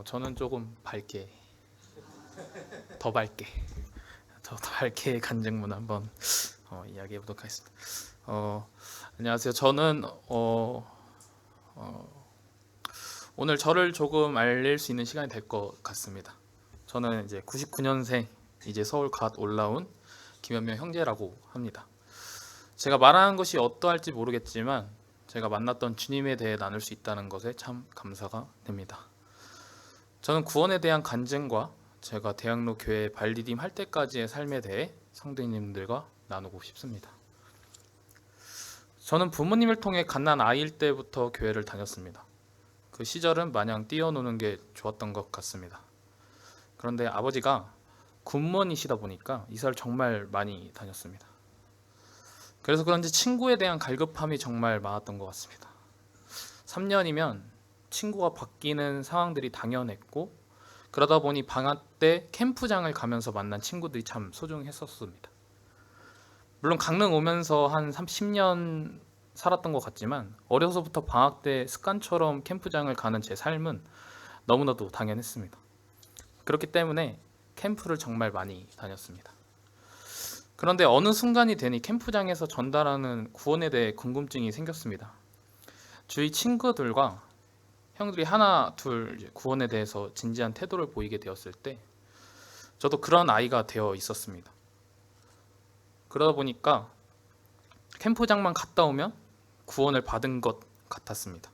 저는 조금 밝게, 더 밝게, 더 밝게 간증문 한번 이야기해 보도록 하겠습니다. 안녕하세요. 저는 오늘 저를 조금 알릴 수 있는 시간이 될 것 같습니다. 저는 이제 99년생, 이제 서울 갓 올라온 김현명 형제라고 합니다. 제가 말하는 것이 어떠할지 모르겠지만 제가 만났던 주님에 대해 나눌 수 있다는 것에 참 감사가 됩니다. 저는 구원에 대한 간증과 제가 대학로 교회 발디딤 할 때까지의 삶에 대해 성도님들과 나누고 싶습니다. 저는 부모님을 통해 갓난 아이일 때부터 교회를 다녔습니다. 그 시절은 마냥 뛰어노는 게 좋았던 것 같습니다. 그런데 아버지가 군무원이시다 보니까 이사를 정말 많이 다녔습니다. 그래서 그런지 친구에 대한 갈급함이 정말 많았던 것 같습니다. 3년이면 친구가 바뀌는 상황들이 당연했고, 그러다 보니 방학 때 캠프장을 가면서 만난 친구들이 참 소중했었습니다. 물론 강릉 오면서 한 30년 살았던 것 같지만 어려서부터 방학 때 습관처럼 캠프장을 가는 제 삶은 너무나도 당연했습니다. 그렇기 때문에 캠프를 정말 많이 다녔습니다. 그런데 어느 순간이 되니 캠프장에서 전달하는 구원에 대해 궁금증이 생겼습니다. 주위 친구들과 형들이 하나 둘 구원에 대해서 진지한 태도를 보이게 되었을 때 저도 그런 아이가 되어 있었습니다. 그러다 보니까 캠프장만 갔다 오면 구원을 받은 것 같았습니다.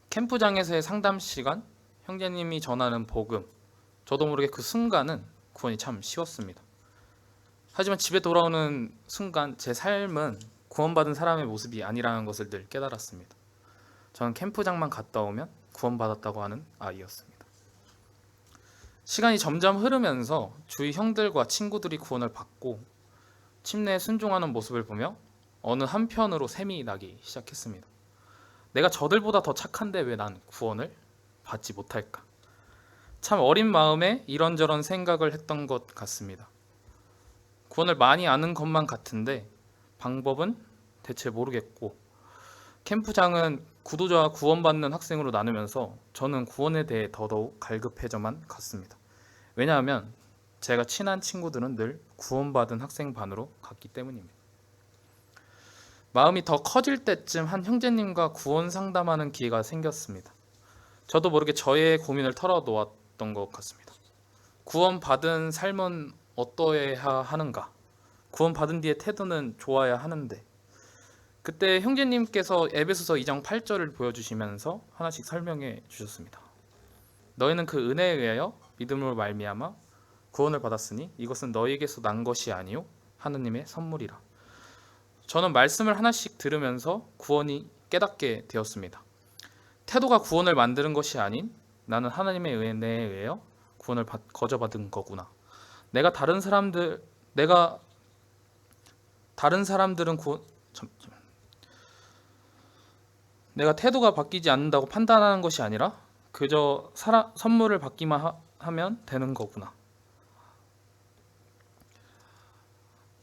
캠프장에서의 상담 시간, 형제님이 전하는 복음, 저도 모르게 그 순간은 구원이 참 쉬웠습니다. 하지만 집에 돌아오는 순간 제 삶은 구원받은 사람의 모습이 아니라는 것을 늘 깨달았습니다. 저는 캠프장만 갔다 오면 구원받았다고 하는 아이였습니다. 시간이 점점 흐르면서 주위 형들과 친구들이 구원을 받고 침례에 순종하는 모습을 보며 어느 한편으로 샘이 나기 시작했습니다. 내가 저들보다 더 착한데 왜 난 구원을 받지 못할까? 참 어린 마음에 이런저런 생각을 했던 것 같습니다. 구원을 많이 아는 것만 같은데 방법은 대체 모르겠고, 캠프장은 구도자와 구원받는 학생으로 나누면서 저는 구원에 대해 더더욱 갈급해져만 갔습니다. 왜냐하면 제가 친한 친구들은 늘 구원받은 학생 반으로 갔기 때문입니다. 마음이 더 커질 때쯤 한 형제님과 구원 상담하는 기회가 생겼습니다. 저도 모르게 저의 고민을 털어놓았던 것 같습니다. 구원받은 삶은 어떠해야 하는가? 구원받은 뒤의 태도는 좋아야 하는데, 그때 형제님께서 에베소서 2장 8절을 보여주시면서 하나씩 설명해 주셨습니다. 너희는 그 은혜에 의하여 믿음으로 말미암아 구원을 받았으니 이것은 너희에게서 난 것이 아니요 하느님의 선물이라. 저는 말씀을 하나씩 들으면서 구원이 깨닫게 되었습니다. 태도가 구원을 만드는 것이 아닌 나는 하나님의 은혜에 의하여 구원을 거저받은 거구나. 내가 다른 사람들은 내가 태도가 바뀌지 않는다고 판단하는 것이 아니라 그저 선물을 받기만 하면 되는 거구나.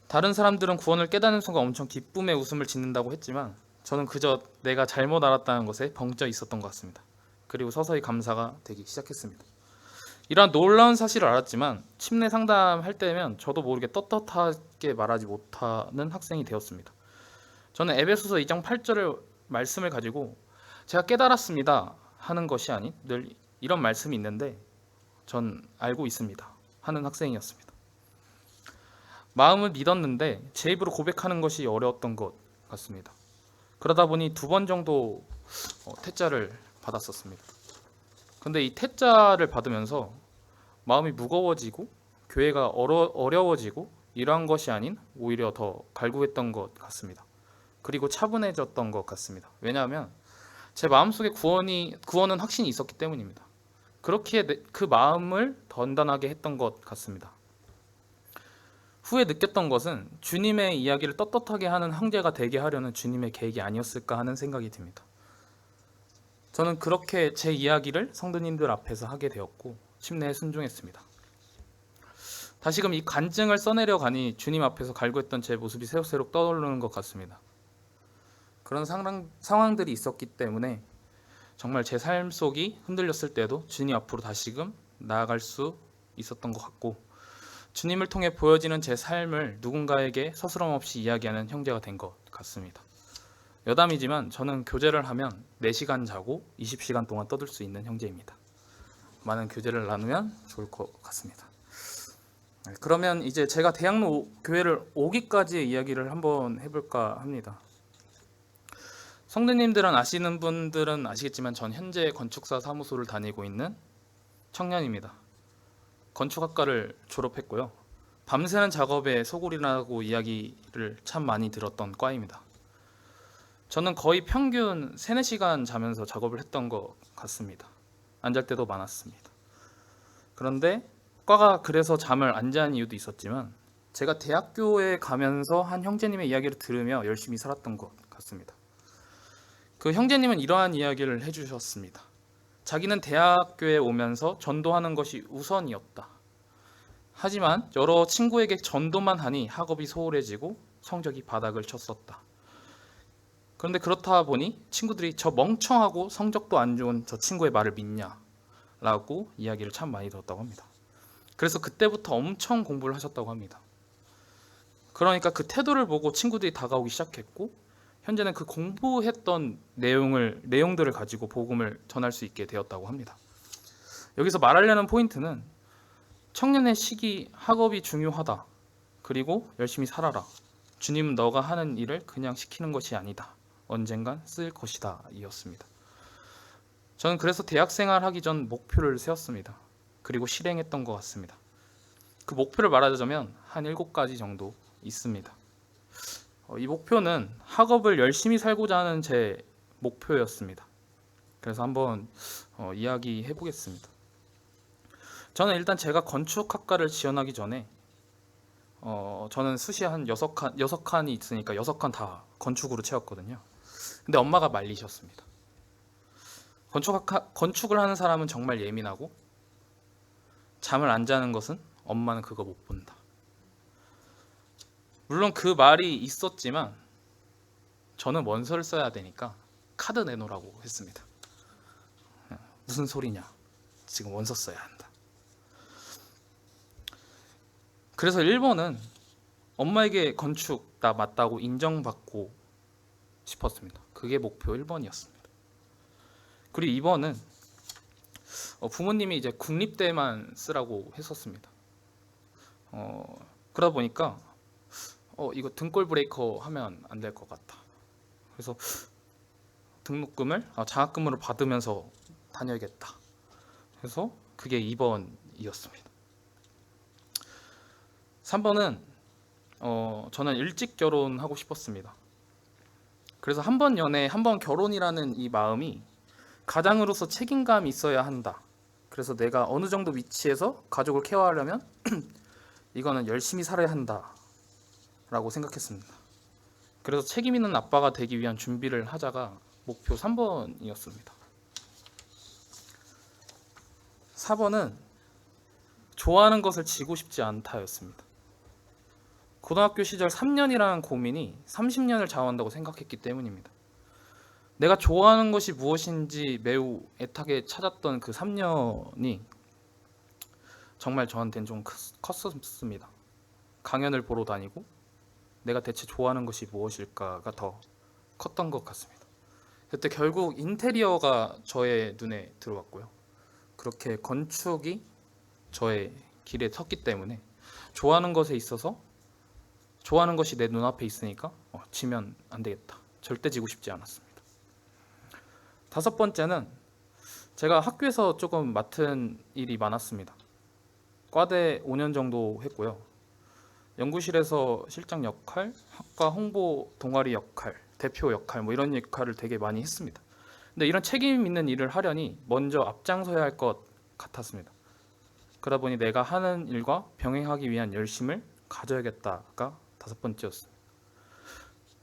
다른 사람들은 구원을 깨닫는 순간 엄청 기쁨의 웃음을 짓는다고 했지만 저는 그저 내가 잘못 알았다는 것에 벙쪄 있었던 것 같습니다. 그리고 서서히 감사가 되기 시작했습니다. 이러한 놀라운 사실을 알았지만 침례 상담할 때면 저도 모르게 떳떳하게 말하지 못하는 학생이 되었습니다. 저는 에베소서 2장 8절의 말씀을 가지고 제가 깨달았습니다 하는 것이 아닌 늘 이런 말씀이 있는데 전 알고 있습니다 하는 학생이었습니다. 마음을 믿었는데 제 입으로 고백하는 것이 어려웠던 것 같습니다. 그러다 보니 2번 정도 퇴짜를 받았었습니다. 근데 이 퇴짜를 받으면서 마음이 무거워지고 교회가 어려워지고 이러한 것이 아닌 오히려 더 갈구했던 것 같습니다. 그리고 차분해졌던 것 같습니다. 왜냐하면 제 마음속에 구원은 확신이 있었기 때문입니다. 그렇기에 그 마음을 단단하게 했던 것 같습니다. 후에 느꼈던 것은 주님의 이야기를 떳떳하게 하는 형제가 되게 하려는 주님의 계획이 아니었을까 하는 생각이 듭니다. 저는 그렇게 제 이야기를 성도님들 앞에서 하게 되었고 침례에 순종했습니다. 다시금 이 간증을 써내려 가니 주님 앞에서 갈구했던 제 모습이 새록새록 떠오르는 것 같습니다. 그런 상황들이 있었기 때문에 정말 제 삶 속이 흔들렸을 때도 주님 앞으로 다시금 나아갈 수 있었던 것 같고, 주님을 통해 보여지는 제 삶을 누군가에게 서스럼 없이 이야기하는 형제가 된 것 같습니다. 여담이지만 저는 교제를 하면 4시간 자고 20시간 동안 떠들 수 있는 형제입니다. 많은 교제를 나누면 좋을 것 같습니다. 그러면 이제 제가 대학로 교회를 오기까지의 이야기를 한번 해볼까 합니다. 성도님들은 아시는 분들은 아시겠지만 전 현재 건축사 사무소를 다니고 있는 청년입니다. 건축학과를 졸업했고요. 밤새는 작업에 소홀이라고 이야기를 참 많이 들었던 과입니다. 저는 거의 평균 3, 4시간 자면서 작업을 했던 것 같습니다. 안 잘 때도 많았습니다. 그런데 과가 그래서 잠을 안 자는 이유도 있었지만 제가 대학교에 가면서 한 형제님의 이야기를 들으며 열심히 살았던 것 같습니다. 그 형제님은 이러한 이야기를 해주셨습니다. 자기는 대학교에 오면서 전도하는 것이 우선이었다. 하지만 여러 친구에게 전도만 하니 학업이 소홀해지고 성적이 바닥을 쳤었다. 그런데 그렇다 보니 친구들이 저 멍청하고 성적도 안 좋은 저 친구의 말을 믿냐? 라고 이야기를 참 많이 들었다고 합니다. 그래서 그때부터 엄청 공부를 하셨다고 합니다. 그러니까 그 태도를 보고 친구들이 다가오기 시작했고, 현재는 그 공부했던 내용들을 가지고 복음을 전할 수 있게 되었다고 합니다. 여기서 말하려는 포인트는 청년의 시기, 학업이 중요하다. 그리고 열심히 살아라. 주님은 너가 하는 일을 그냥 시키는 것이 아니다. 언젠간 쓸 것이다. 이었습니다. 저는 그래서 대학생활 하기 전 목표를 세웠습니다. 그리고 실행했던 것 같습니다. 그 목표를 말하자면 한 7가지 정도 있습니다. 이 목표는 학업을 열심히 살고자 하는 제 목표였습니다. 그래서 한번 이야기해 보겠습니다. 저는 일단 제가 건축학과를 지원하기 전에 저는 수시 한 6칸이 있으니까 6칸 다 건축으로 채웠거든요. 근데 엄마가 말리셨습니다. 건축을 하는 사람은 정말 예민하고 잠을 안 자는 것은 엄마는 그거 못 본다. 물론 그 말이 있었지만 저는 원서를 써야 되니까 카드 내놓으라고 했습니다. 무슨 소리냐? 지금 원서 써야 한다. 그래서 1번은 엄마에게 건축 나 맞다고 인정받고 싶었습니다. 그게 목표 1번이었습니다. 그리고 2번은 부모님이 이제 국립대만 쓰라고 했었습니다. 그러다 보니까 이거 등골 브레이커 하면 안 될 것 같다. 그래서 등록금을 장학금으로 받으면서 다녀야겠다. 그래서 그게 2번이었습니다. 3번은 저는 일찍 결혼하고 싶었습니다. 그래서 한 번 연애, 한 번 결혼이라는 이 마음이 가장으로서 책임감이 있어야 한다. 그래서 내가 어느 정도 위치에서 가족을 케어하려면 이거는 열심히 살아야 한다 라고 생각했습니다. 그래서 책임 있는 아빠가 되기 위한 준비를 하자가 목표 3번이었습니다. 4번은 좋아하는 것을 지고 싶지 않다였습니다. 고등학교 시절 3년이라는 고민이 30년을 좌우한다고 생각했기 때문입니다. 내가 좋아하는 것이 무엇인지 매우 애타게 찾았던 그 3년이 정말 저한테는 좀 컸습니다. 강연을 보러 다니고 내가 대체 좋아하는 것이 무엇일까가 더 컸던 것 같습니다. 그때 결국 인테리어가 저의 눈에 들어왔고요. 그렇게 건축이 저의 길에 섰기 때문에 좋아하는 것에 있어서 좋아하는 것이 내 눈앞에 있으니까 지면 안 되겠다. 절대 지고 싶지 않았습니다. 5번째는 제가 학교에서 조금 맡은 일이 많았습니다. 과대 5년 정도 했고요. 연구실에서 실장 역할, 학과 홍보 동아리 역할, 대표 역할 뭐 이런 역할을 되게 많이 했습니다. 근데 이런 책임 있는 일을 하려니 먼저 앞장서야 할 것 같았습니다. 그러다 보니 내가 하는 일과 병행하기 위한 열심을 가져야겠다가 5번째였습니다.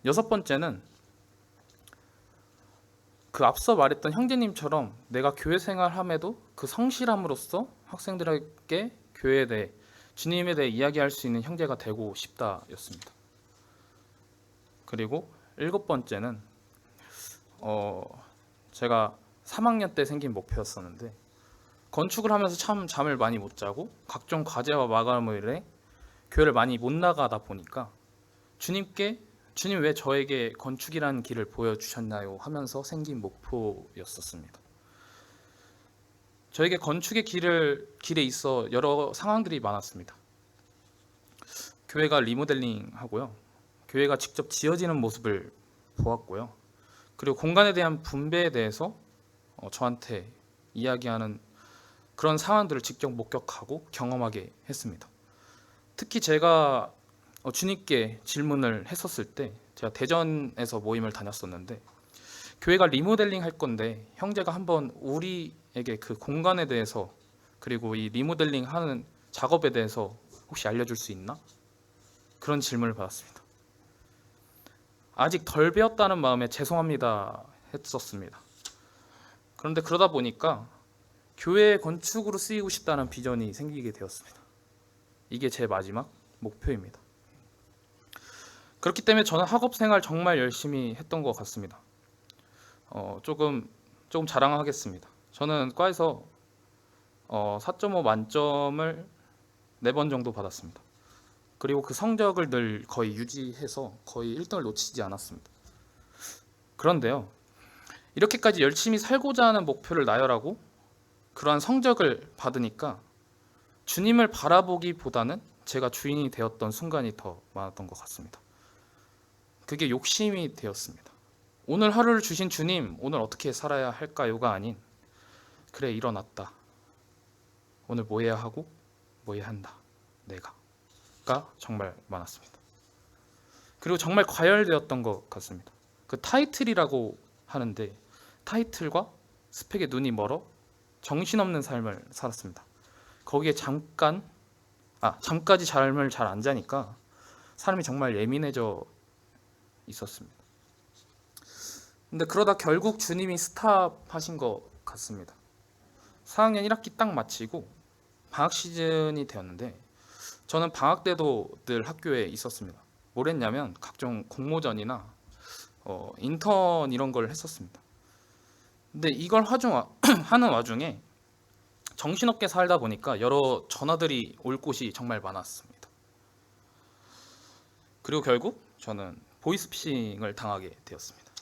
6번째는 그 앞서 말했던 형제님처럼 내가 교회 생활함에도 그 성실함으로써 학생들에게 교회에 대해 주님에 대해 이야기할 수 있는 형제가 되고 싶다였습니다. 그리고 7번째는 제가 3학년 때 생긴 목표였었는데 건축을 하면서 참 잠을 많이 못 자고 각종 과제와 마감일에 교회를 많이 못 나가다 보니까 주님 왜 저에게 건축이라는 길을 보여주셨나요? 하면서 생긴 목표였었습니다. 저에게 건축의 길에 있어 여러 상황들이 많았습니다. 교회가 리모델링 하고요. 교회가 직접 지어지는 모습을 보았고요. 그리고 공간에 대한 분배에 대해서 저한테 이야기하는 그런 상황들을 직접 목격하고 경험하게 했습니다. 특히 제가 주님께 질문을 했었을 때 제가 대전에서 모임을 다녔었는데 교회가 리모델링 할 건데 형제가 한번 우리에게 그 공간에 대해서 그리고 이 리모델링 하는 작업에 대해서 혹시 알려줄 수 있나? 그런 질문을 받았습니다. 아직 덜 배웠다는 마음에 죄송합니다 했었습니다. 그런데 그러다 보니까 교회 건축으로 쓰이고 싶다는 비전이 생기게 되었습니다. 이게 제 마지막 목표입니다. 그렇기 때문에 저는 학업생활 정말 열심히 했던 것 같습니다. 조금 자랑하겠습니다. 저는 과에서 4.5 만점을 4번 정도 받았습니다. 그리고 그 성적을 늘 거의 유지해서 거의 1등을 놓치지 않았습니다. 그런데요, 이렇게까지 열심히 살고자 하는 목표를 나열하고 그러한 성적을 받으니까 주님을 바라보기보다는 제가 주인이 되었던 순간이 더 많았던 것 같습니다. 그게 욕심이 되었습니다. 오늘 하루를 주신 주님, 오늘 어떻게 살아야 할까요가 아닌 그래 일어났다. 오늘 뭐 해야 하고 뭐 해야 한다. 내가가 정말 많았습니다. 그리고 정말 과열되었던 것 같습니다. 그 타이틀이라고 하는데 타이틀과 스펙에 눈이 멀어 정신없는 삶을 살았습니다. 거기에 잠까지 잠을 잘 안 자니까 사람이 정말 예민해져 있었습니다. 근데 그러다 결국 주님이 스탑하신 것 같습니다. 4학년 1학기 딱 마치고 방학 시즌이 되었는데 저는 방학 때도 늘 학교에 있었습니다. 뭘 했냐면 각종 공모전이나 인턴 이런 걸 했었습니다. 근데 이걸 하는 와중에 정신없게 살다 보니까 여러 전화들이 올 곳이 정말 많았습니다. 그리고 결국 저는 보이스피싱을 당하게 되었습니다.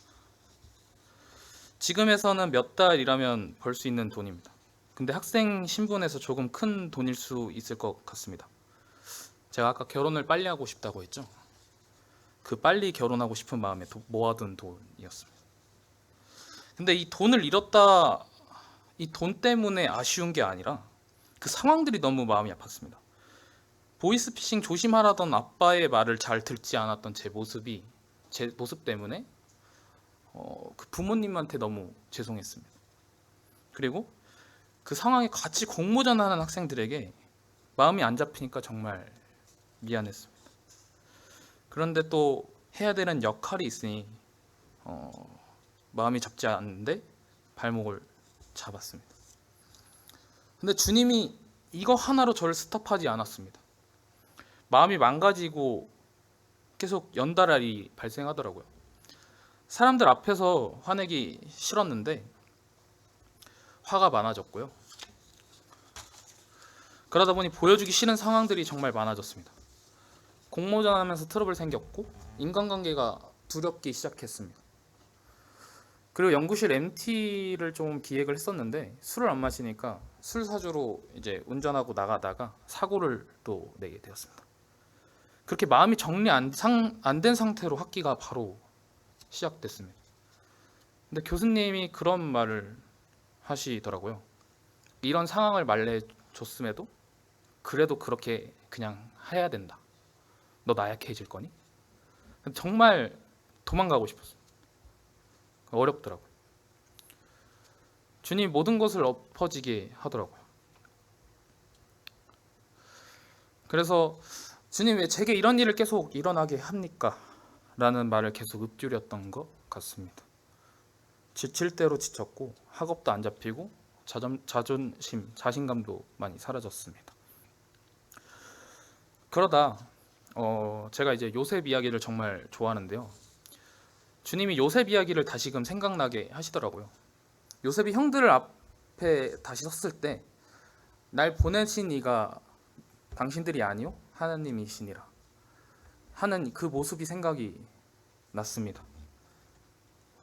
지금에서는 몇 달 일하면 벌 수 있는 돈입니다. 근데 학생 신분에서 조금 큰 돈일 수 있을 것 같습니다. 제가 아까 결혼을 빨리 하고 싶다고 했죠. 그 빨리 결혼하고 싶은 마음에 모아둔 돈이었습니다. 근데 이 돈을 잃었다, 이 돈 때문에 아쉬운 게 아니라 그 상황들이 너무 마음이 아팠습니다. 보이스피싱 조심하라던 아빠의 말을 잘 듣지 않았던 제 모습 때문에 그 부모님한테 너무 죄송했습니다. 그리고 그 상황에 같이 공모전하는 학생들에게 마음이 안 잡히니까 정말 미안했습니다. 그런데 또 해야 되는 역할이 있으니 마음이 잡지 않는데 발목을 잡았습니다. 근데 주님이 이거 하나로 저를 스톱하지 않았습니다. 마음이 망가지고 계속 연달아이 발생하더라고요. 사람들 앞에서 화내기 싫었는데 화가 많아졌고요. 그러다 보니 보여주기 싫은 상황들이 정말 많아졌습니다. 공모전 하면서 트러블 생겼고 인간관계가 두렵기 시작했습니다. 그리고 연구실 MT를 좀 기획을 했었는데 술을 안 마시니까 술 사주로 이제 운전하고 나가다가 사고를 또 내게 되었습니다. 그렇게 마음이 정리 안 된 상태로 학기가 바로 시작됐습니다. 근데 교수님이 그런 말을 하시더라고요. 이런 상황을 말해줬음에도 그래도 그렇게 그냥 해야 된다. 너 나약해질 거니? 정말 도망가고 싶었어요. 어렵더라고요. 주님 모든 것을 엎어지게 하더라고요. 그래서 주님 왜 제게 이런 일을 계속 일어나게 합니까? 라는 말을 계속 읊조렸던 것 같습니다. 지칠 대로 지쳤고 학업도 안 잡히고 자존심, 자신감도 많이 사라졌습니다. 그러다 제가 이제 요셉 이야기를 정말 좋아하는데요. 주님이 요셉 이야기를 다시금 생각나게 하시더라고요. 요셉이 형들을 앞에 다시 섰을 때 날 보내신 이가 당신들이 아니요 하나님이시니라 하는 그 모습이 생각이 났습니다.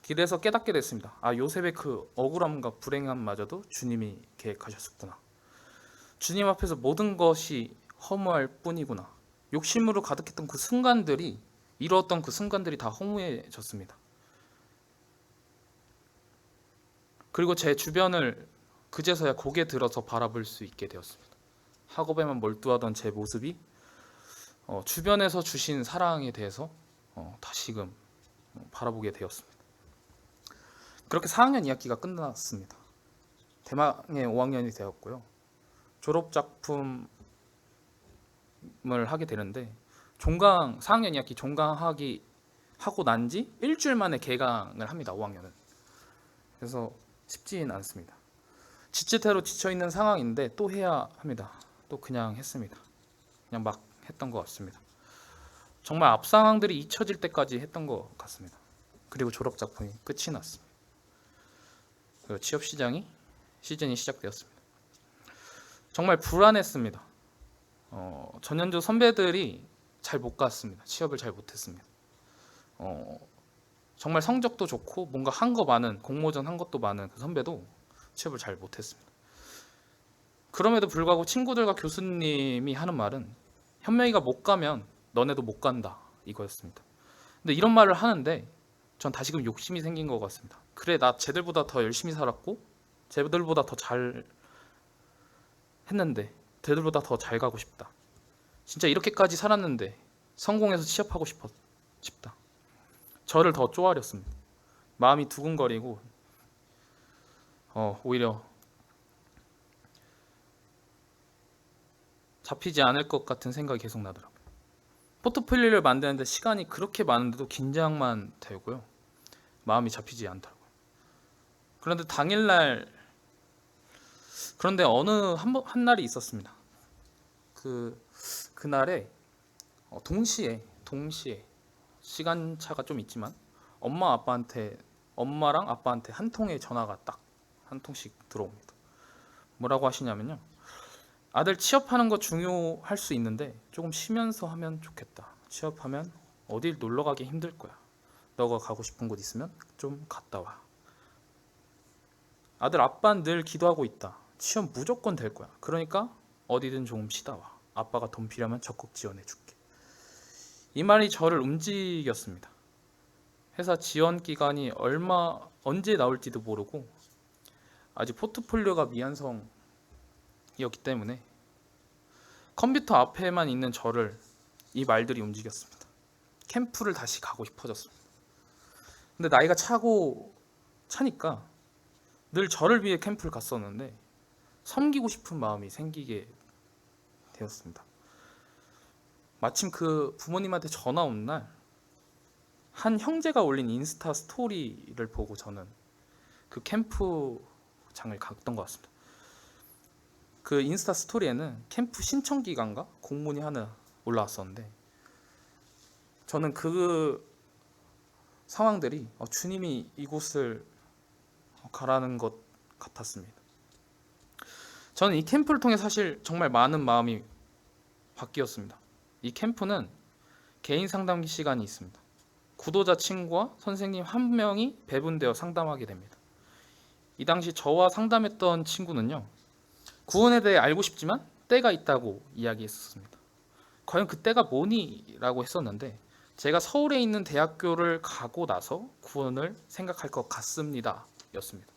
길에서 깨닫게 됐습니다. 아, 요셉의 그 억울함과 불행함마저도 주님이 계획하셨었구나. 주님 앞에서 모든 것이 허무할 뿐이구나. 욕심으로 가득했던 그 순간들이, 이루었던 그 순간들이 다 허무해졌습니다. 그리고 제 주변을 그제서야 고개 들어서 바라볼 수 있게 되었습니다. 학업에만 몰두하던 제 모습이 주변에서 주신 사랑에 대해서 다시금 바라보게 되었습니다. 그렇게 4학년 2학기가 끝났습니다. 대망의 5학년이 되었고요. 졸업 작품을 하게 되는데 4학년 2학기 종강하기 하고 난 지 일주일 만에 개강을 합니다. 5학년은. 그래서 쉽지는 않습니다. 지치태로 지쳐있는 상황인데 또 해야 합니다. 또 그냥 했습니다. 그냥 막 했던 것 같습니다. 정말 앞 상황들이 잊혀질 때까지 했던 것 같습니다. 그리고 졸업 작품이 끝이 났습니다. 그리고 취업 시즌이 시작되었습니다. 정말 불안했습니다. 전년도 선배들이 잘 못 갔습니다. 취업을 잘 못했습니다. 정말 성적도 좋고 뭔가 한 거 많은, 공모전 한 것도 많은 그 선배도 취업을 잘 못했습니다. 그럼에도 불구하고 친구들과 교수님이 하는 말은 현명이가 못 가면 너네도 못 간다 이거였습니다. 근데 이런 말을 하는데 전 다시금 욕심이 생긴 것 같습니다. 그래, 나 쟤들보다 더 열심히 살았고 쟤들보다 더 잘 했는데 쟤들보다 더 잘 가고 싶다. 진짜 이렇게까지 살았는데 성공해서 취업하고 싶다. 저를 더 쪼아렸습니다. 마음이 두근거리고 오히려 잡히지 않을 것 같은 생각이 계속 나더라고요. 포트폴리오를 만드는데 시간이 그렇게 많은데도 긴장만 되고요. 마음이 잡히지 않더라고요. 그런데 어느 한 날이 있었습니다. 그날에 동시에 시간차가 좀 있지만 엄마랑 아빠한테 한 통의 전화가 딱 한 통씩 들어옵니다. 뭐라고 하시냐면요. 아들 취업하는 거 중요할 수 있는데 조금 쉬면서 하면 좋겠다. 취업하면 어딜 놀러 가기 힘들 거야. 너가 가고 싶은 곳 있으면 좀 갔다 와. 아들, 아빠는 늘 기도하고 있다. 취업 무조건 될 거야. 그러니까 어디든 조금 쉬다 와. 아빠가 돈 필요하면 적극 지원해 줄게. 이 말이 저를 움직였습니다. 회사 지원 기간이 언제 나올지도 모르고 아직 포트폴리오가 미완성이었기 때문에 컴퓨터 앞에만 있는 저를 이 말들이 움직였습니다. 캠프를 다시 가고 싶어졌습니다. 근데 나이가 차니까 늘 저를 위해 캠프를 갔었는데 섬기고 싶은 마음이 생기게 되었습니다. 마침 그 부모님한테 전화 온 날 한 형제가 올린 인스타 스토리를 보고 저는 그 캠프장을 갔던 것 같습니다. 그 인스타 스토리에는 캠프 신청 기간과 공문이 하나 올라왔었는데 저는 그 상황들이 주님이 이곳을 가라는 것 같았습니다. 저는 이 캠프를 통해 사실 정말 많은 마음이 바뀌었습니다. 이 캠프는 개인 상담 시간이 있습니다. 구도자 친구와 선생님 한 명이 배분되어 상담하게 됩니다. 이 당시 저와 상담했던 친구는요, 구원에 대해 알고 싶지만 때가 있다고 이야기했었습니다. 과연 그 때가 뭐니? 라고 했었는데 제가 서울에 있는 대학교를 가고 나서 구원을 생각할 것 같습니다 였습니다.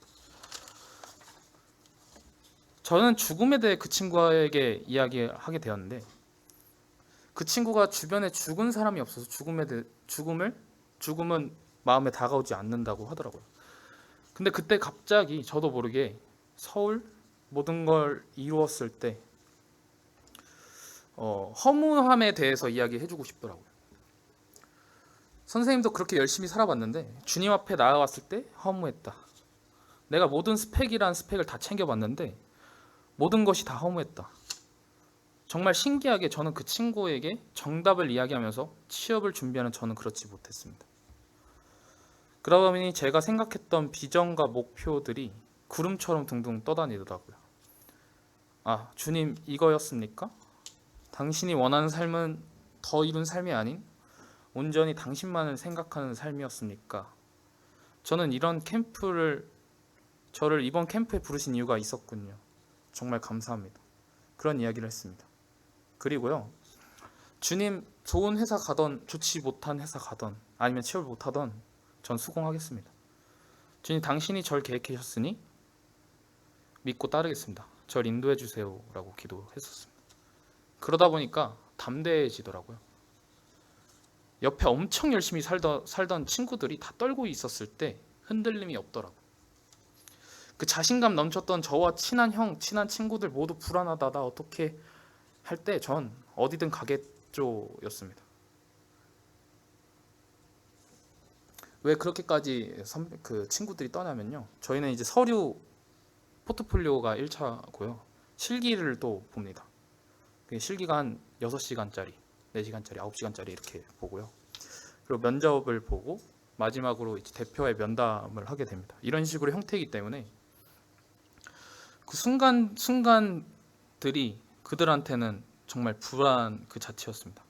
저는 죽음에 대해 그 친구에게 이야기하게 되었는데 그 친구가 주변에 죽은 사람이 없어서 죽음은 마음에 다가오지 않는다고 하더라고요. 근데 그때 갑자기 저도 모르게 서울 모든 걸 이루었을 때 허무함에 대해서 이야기해주고 싶더라고요. 선생님도 그렇게 열심히 살아봤는데 주님 앞에 나아왔을 때 허무했다. 내가 모든 스펙이란 스펙을 다 챙겨봤는데 모든 것이 다 허무했다. 정말 신기하게 저는 그 친구에게 정답을 이야기하면서 취업을 준비하는 저는 그렇지 못했습니다. 그러다 보니 제가 생각했던 비전과 목표들이 구름처럼 둥둥 떠다니더라고요. 아, 주님 이거였습니까? 당신이 원하는 삶은 더 이룬 삶이 아닌 온전히 당신만을 생각하는 삶이었습니까? 저는 저를 이번 캠프에 부르신 이유가 있었군요. 정말 감사합니다. 그런 이야기를 했습니다. 그리고요, 주님 좋은 회사 가던 좋지 못한 회사 가던 아니면 취업을 못하던 전 수긍하겠습니다. 주님 당신이 절 계획하셨으니 믿고 따르겠습니다. 절 인도해 주세요 라고 기도했었습니다. 그러다 보니까 담대해지더라고요. 옆에 엄청 열심히 살던 친구들이 다 떨고 있었을 때 흔들림이 없더라고요. 그 자신감 넘쳤던 저와 친한 친한 친구들 모두 불안하다, 나 어떻게 할 때 전 어디든 가겠죠였습니다. 왜 그렇게까지 그 친구들이 떠냐면요, 저희는 이제 서류 포트폴리오가 1차고요. 실기를 또 봅니다. 실기가 한 6시간짜리, 4시간짜리, 9시간짜리 이렇게 보고요. 그리고 면접을 보고 마지막으로 이제 대표의 면담을 하게 됩니다. 이런 식으로 형태이기 때문에 그 순간들이 그들한테는 정말 불안 그 자체였습니다.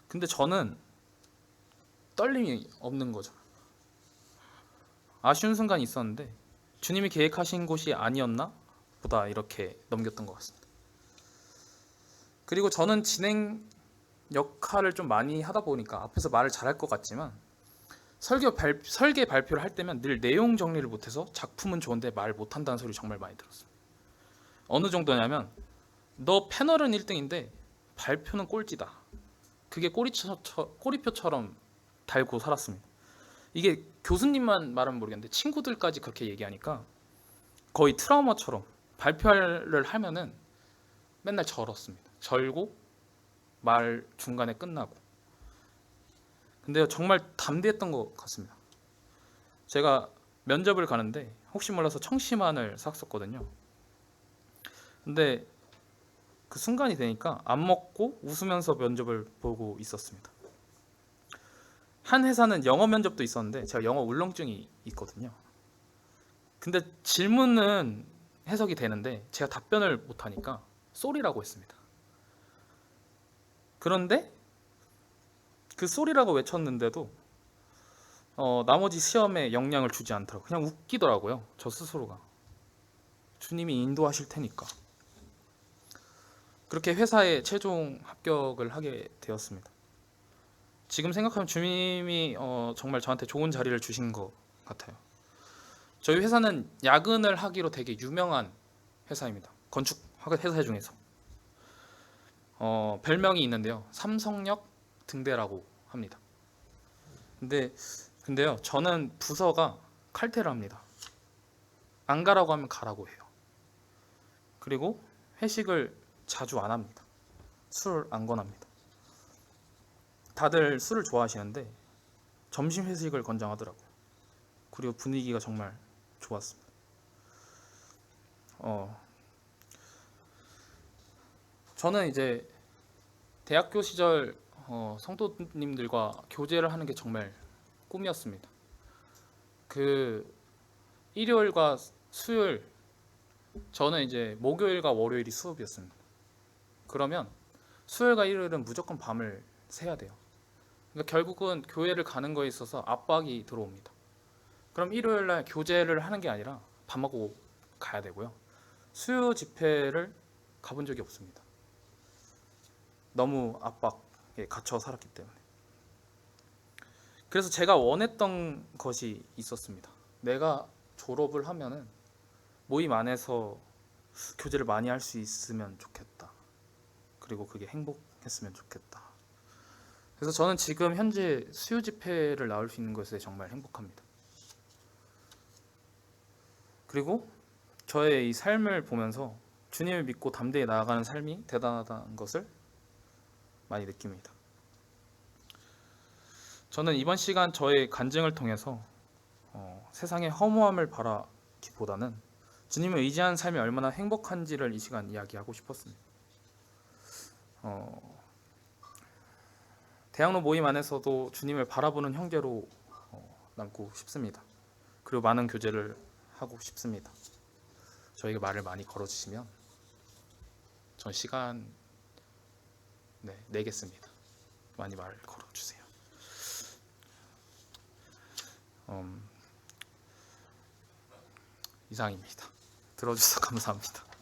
근데 저는 떨림이 없는 거죠. 아쉬운 순간이 있었는데 주님이 계획하신 곳이 아니었나 보다 이렇게 넘겼던 것 같습니다. 그리고 저는 진행 역할을 좀 많이 하다 보니까 앞에서 말을 잘할 것 같지만 설계 발표를 할 때면 늘 내용 정리를 못해서 작품은 좋은데 말 못한다는 소리 정말 많이 들었어요. 어느 정도냐면 너 패널은 1등인데 발표는 꼴찌다. 그게 꼬리표처럼 달고 살았습니다. 이게 교수님만 말하면 모르겠는데 친구들까지 그렇게 얘기하니까 거의 트라우마처럼 발표를 하면은 맨날 절었습니다. 절고 말 중간에 끝나고. 근데요, 정말 담대했던 것 같습니다. 제가 면접을 가는데 혹시 몰라서 청심환을 샀었거든요. 근데 그 순간이 되니까 안 먹고 웃으면서 면접을 보고 있었습니다. 한 회사는 영어 면접도 있었는데 제가 영어 울렁증이 있거든요. 근데 질문은 해석이 되는데 제가 답변을 못하니까 쏘리라고 했습니다. 그런데 그 쏘리라고 외쳤는데도 나머지 시험에 영향을 주지 않더라고요. 그냥 웃기더라고요. 저 스스로가. 주님이 인도하실 테니까. 그렇게 회사에 최종 합격을 하게 되었습니다. 지금 생각하면 주님이 정말 저한테 좋은 자리를 주신 것 같아요. 저희 회사는 야근을 하기로 되게 유명한 회사입니다. 건축 회사 중에서 별명이 있는데요, 삼성역 등대라고 합니다. 근데요, 저는 부서가 칼퇴를 합니다. 안 가라고 하면 가라고 해요. 그리고 회식을 자주 안 합니다. 술을 안 권합니다. 다들 술을 좋아하시는데 점심 회식을 권장하더라고요. 그리고 분위기가 정말 좋았습니다. 저는 이제 대학교 시절 성도님들과 교제를 하는 게 정말 꿈이었습니다. 그 일요일과 수요일, 저는 이제 목요일과 월요일이 수업이었습니다. 그러면 수요일과 일요일은 무조건 밤을 새야 돼요. 그러니까 결국은 교회를 가는 거에 있어서 압박이 들어옵니다. 그럼 일요일 날 교제를 하는 게 아니라 밥 먹고 가야 되고요. 수요 집회를 가본 적이 없습니다. 너무 압박에 갇혀 살았기 때문에. 그래서 제가 원했던 것이 있었습니다. 내가 졸업을 하면은 모임 안에서 교제를 많이 할 수 있으면 좋겠다. 그리고 그게 행복했으면 좋겠다. 그래서 저는 지금 현재 수요 집회를 나올 수 있는 것에 정말 행복합니다. 그리고 저의 이 삶을 보면서 주님을 믿고 담대히 나아가는 삶이 대단하다는 것을 많이 느낍니다. 저는 이번 시간 저의 간증을 통해서 세상의 허무함을 바라기보다는 주님을 의지하는 삶이 얼마나 행복한지를 이 시간 이야기하고 싶었습니다. 대학로 모임 안에서도 주님을 바라보는 형제로 남고 싶습니다. 그리고 많은 교제를 하고 싶습니다. 저에게 말을 많이 걸어주시면 전 시간 내겠습니다. 많이 말 걸어주세요. 이상입니다. 들어주셔서 감사합니다.